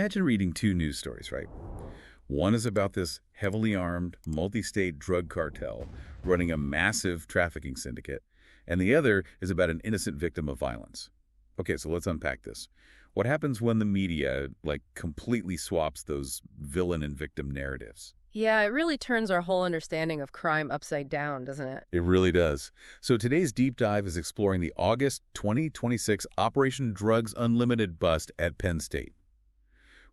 Imagine reading two news stories, right? One is about this heavily armed, multi-state drug cartel running a massive trafficking syndicate, and the other is about an innocent victim of violence. Okay, so let's unpack this. What happens when the media, completely swaps those villain and victim narratives? Yeah, it really turns our whole understanding of crime upside down, doesn't it? It really does. So today's deep dive is exploring the August 2026 Operation Drugs Unlimited bust at Penn State.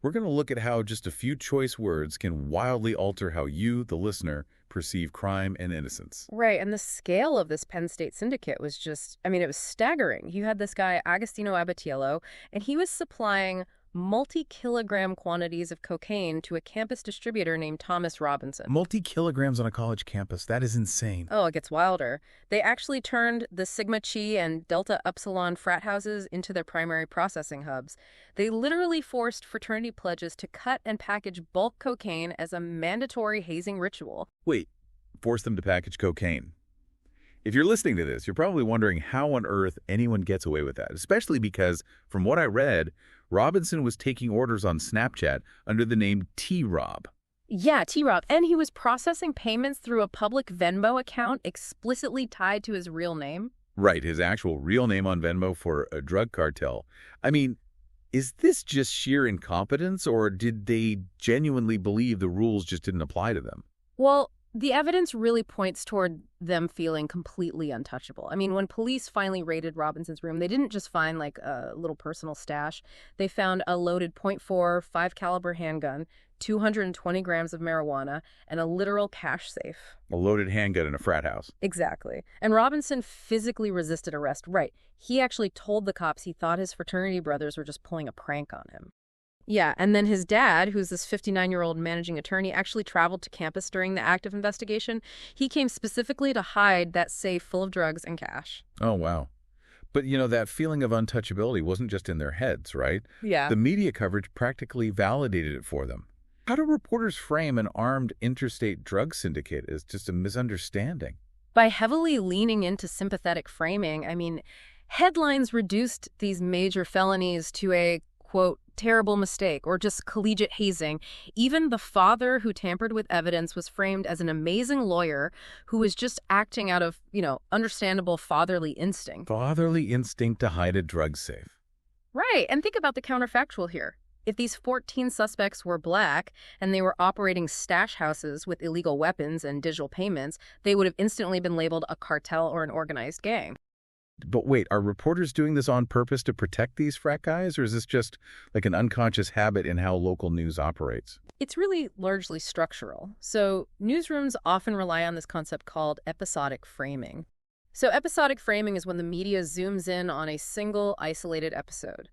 We're going to look at how just a few choice words can wildly alter how you, the listener, perceive crime and innocence. Right, and the scale of this Penn State syndicate was just, it was staggering. You had this guy, Agostino Abatiello, and he was supplying multi-kilogram quantities of cocaine to a campus distributor named Thomas Robinson. Multi-kilograms on a college campus, that is insane. Oh, it gets wilder. They actually turned the Sigma Chi and Delta Upsilon frat houses into their primary processing hubs. They literally forced fraternity pledges to cut and package bulk cocaine as a mandatory hazing ritual. Wait, force them to package cocaine? If you're listening to this, you're probably wondering how on earth anyone gets away with that, especially because, from what I read, Robinson was taking orders on Snapchat under the name T-Rob. Yeah, T-Rob. And he was processing payments through a public Venmo account explicitly tied to his real name. Right, his actual real name on Venmo for a drug cartel. Is this just sheer incompetence, or did they genuinely believe the rules just didn't apply to them? Well, the evidence really points toward them feeling completely untouchable. When police finally raided Robinson's room, they didn't just find a little personal stash. They found a loaded .45 caliber handgun, 220 grams of marijuana, and a literal cash safe. A loaded handgun in a frat house. Exactly. And Robinson physically resisted arrest. Right. He actually told the cops he thought his fraternity brothers were just pulling a prank on him. Yeah, and then his dad, who's this 59-year-old managing attorney, actually traveled to campus during the active investigation. He came specifically to hide that safe full of drugs and cash. Oh, wow. But, that feeling of untouchability wasn't just in their heads, right? Yeah. The media coverage practically validated it for them. How do reporters frame an armed interstate drug syndicate as just a misunderstanding? By heavily leaning into sympathetic framing, headlines reduced these major felonies to a, quote, terrible mistake or just collegiate hazing. Even the father who tampered with evidence was framed as an amazing lawyer who was just acting out of, understandable fatherly instinct. Fatherly instinct to hide a drug safe. Right. And think about the counterfactual here. If these 14 suspects were black and they were operating stash houses with illegal weapons and digital payments, they would have instantly been labeled a cartel or an organized gang. But wait, are reporters doing this on purpose to protect these frat guys, or is this just an unconscious habit in how local news operates? It's really largely structural. So newsrooms often rely on this concept called episodic framing. So episodic framing is when the media zooms in on a single isolated episode.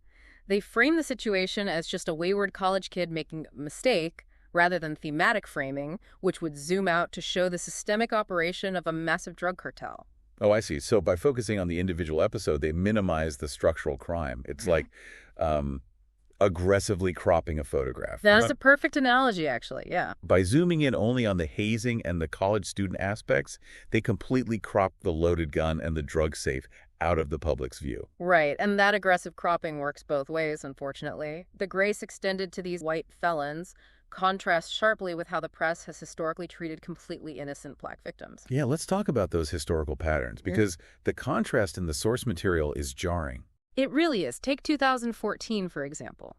They frame the situation as just a wayward college kid making a mistake, rather than thematic framing, which would zoom out to show the systemic operation of a massive drug cartel. Oh, I see. So by focusing on the individual episode, they minimize the structural crime. It's like aggressively cropping a photograph. That's a perfect analogy, actually, yeah. By zooming in only on the hazing and the college student aspects, they completely crop the loaded gun and the drug safe out of the public's view. Right, and that aggressive cropping works both ways, unfortunately. The grace extended to these white felons contrasts sharply with how the press has historically treated completely innocent black victims. Yeah, let's talk about those historical patterns, because the contrast in the source material is jarring. It really is. Take 2014, for example.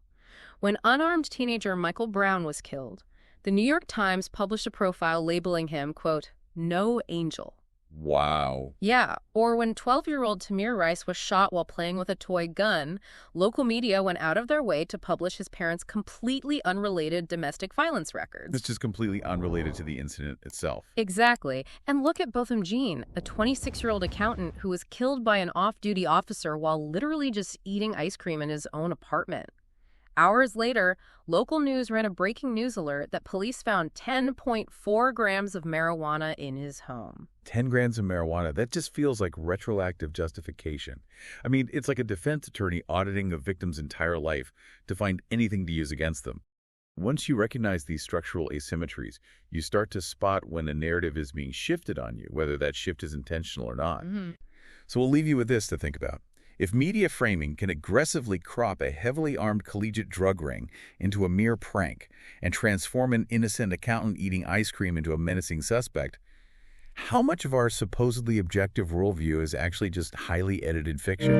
When unarmed teenager Michael Brown was killed, the New York Times published a profile labeling him, quote, no angel. Wow. Yeah, or when 12-year-old Tamir Rice was shot while playing with a toy gun, local media went out of their way to publish his parents' completely unrelated domestic violence records. It's just completely unrelated to the incident itself. Exactly. And look at Botham Jean, a 26-year-old accountant who was killed by an off-duty officer while literally just eating ice cream in his own apartment. Hours later, local news ran a breaking news alert that police found 10.4 grams of marijuana in his home. 10 grams of marijuana, that just feels like retroactive justification. It's like a defense attorney auditing a victim's entire life to find anything to use against them. Once you recognize these structural asymmetries, you start to spot when a narrative is being shifted on you, whether that shift is intentional or not. Mm-hmm. So we'll leave you with this to think about. If media framing can aggressively crop a heavily armed collegiate drug ring into a mere prank and transform an innocent accountant eating ice cream into a menacing suspect, how much of our supposedly objective worldview is actually just highly edited fiction?